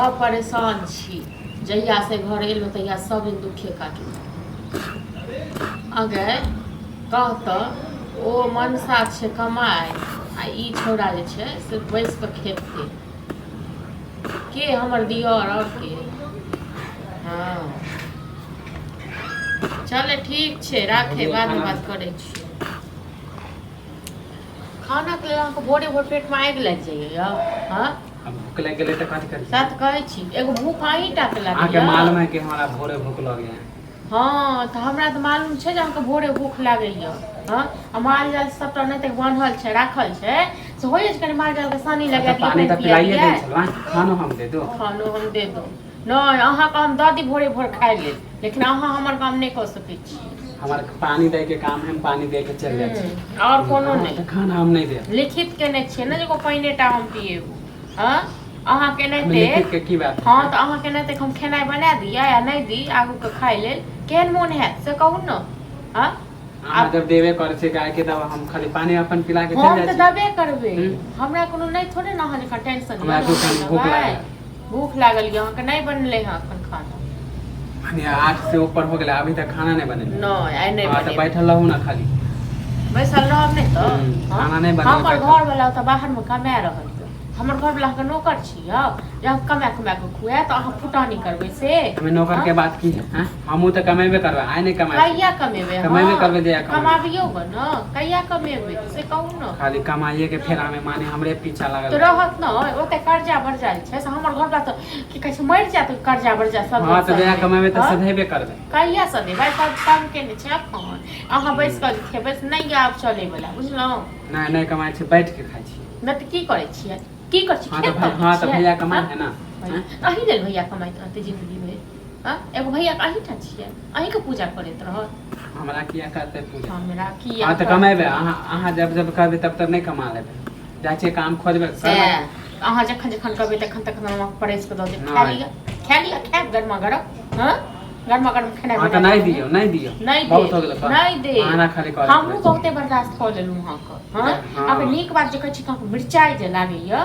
बड़ा परेशान छी। जहिया से घर एलो तहिया सब दिन दुखे काटू। अगे कहत ओ मनसा छै कमाए आ ई छौड़ा जे छै से बैस कऽ खेते के हमर दियर और के। हाँ चले ठीक छै राखे बाद में बात करे छी। खाना के लेल भोरे भोर पेट में आगि लग जाइए। हाँ अब भूख लग गेले त कथि करी। सच कहै छी एगो भूख अहींटा के लागल आके मालूम है कि हमरा भोरे भूख लगे है। हाँ तो हमरा तो मालूम छै जे अहाँके भोरे भूख लागैए। हाँ माल जाल सबटा नहीं तक बांधल छै राखल छै से होइए कनि माल जाल के सानी लगा के पानी त पिलाइए दै छलौ। खानो हम दे दो। खानो हम दे दो नहीं अहाँके हम दऽ दी भोरे भोर खाइ लेल लेकिन अहाँ हमर काम नहीं कऽ सकै छी। हमार पानी दे के काम है पानी दे के चल जाए छी और कोनो नहीं। खाना हम नहीं दे लिखित केने छियै ने जे पानिटा हम पिएबू। हाँ अहाँ के नहीं लिखित के की बात। हाँ तो अहाँ के नहीं तक हम खेनाई बना दी या नहीं दी आगू के खाइ लेल केहन मोन है से कहू न। हाँ आप जब देवे करे छै गाय के दवा हम खाली पानी अपन पिला के चल हम जाए तो छी। दबे करबे हमरा कोनो नहीं थोड़े ना हन टेंशन हमरा भूख लागल है अहाँ के नहीं बनले है अखन खाना। माने 8 से ऊपर हो गेले अभी तक खाना नहीं बने। नहीं आई नहीं बने। बैठल रहू ना खाली बैसल रहब नहीं तो खाना नहीं बने। हमर घर वाला तो बाहर में कमा रहल हमर घर वाला के नौकर छी जब कमा कमा के खुआ तो अहाँ फुटानी करबे से। हमें नौकर के बात की है हमहू तो कमेबे करबे आइ नहीं कमाए कहिया कमेबे कमेबे करबे दे कमाबियो ग न कहिया कमेबे से कहू न। खाली कमाइए के फेरा में माने हमरे पीछा लागल तो रहत न ओते कर्जा बढ़ जाय छै से हमर घर वाला तो की कहै छै मर जात कर्जा बढ़ जा सब। हां तो दया कमेबे तो सधेबे करबे कहिया सधे भाई सब काम केने छै अखन अहाँ बैस के खेबे नहीं आब चले वाला बुझलौ। नहीं कमाइ छै बैठ के खाइ छी न त की करे छियै की कर छी खेत पर। हां तो भैया कमाई है ना अहीं लेल भैया कमाइत रहते जिंदगी में। हां एगो भैया के अहीं टा छियै अहीं के पूजा करैत रहत हमरा किया करते पूजा। हमरा किया हां तो कमेबे अहाँ जब करबे तब नहीं कमा लेबे जाय छै काम खोजबे करबे अहाँ जखन करबे तखन हम परेश के दऽ दे खा लिया खा गरमा गरम। हां गरमा गरम खाना हां तो नहीं दियो बहुत हो गेल नहीं दे खाना खाली कर हमहु बहुते बर्दाश्त कऽ लेलु अहाँ के। हां अब नीक बात जे कहै छी अहाँ मिरचाई जे लागैया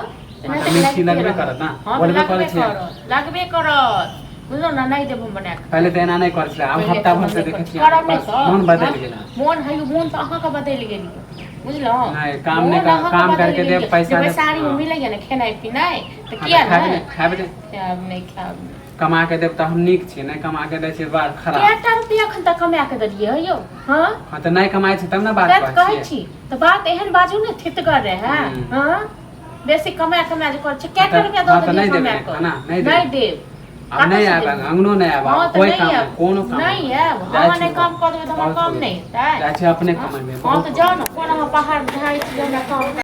मिर्ची लगबे करत ना बोलबे करै छी लगबे करत बुझलो ना नहीं देब हम बना के। पहले तो एना नहीं कर छले अब हफ्ता भर से देखे छी मन बदल गेल मोन है मोन तो अहाँ के बदल गेल बुझलो। नहीं काम करके दे पैसा दे साड़ी में मिलैया ना खेनाई पिनाई तो किया ना खाबे नहीं खाब कमा के देब तो हम नीक छी नहीं कमा के दे छी बात खराब। केटा रुपया अखन तक कमा के दलिए हो यो। हां हां तो नहीं कमाई छी तब ना बात कहै छी तो बात एहन बाजू ने थितगर रहे। हां बेसी कमा जे कर छै केटा रुपया दऽ दे कमा के नहीं देब अब नहीं आएगा अंगनो नहीं आएगा कोई काम कोनो काम नहीं है हम नहीं काम कर देबे तो हम काम नहीं है जाय छै अपने कमाई में। हां तो जाओ ना कोन हम पहाड़ ढाई छी हमरा काम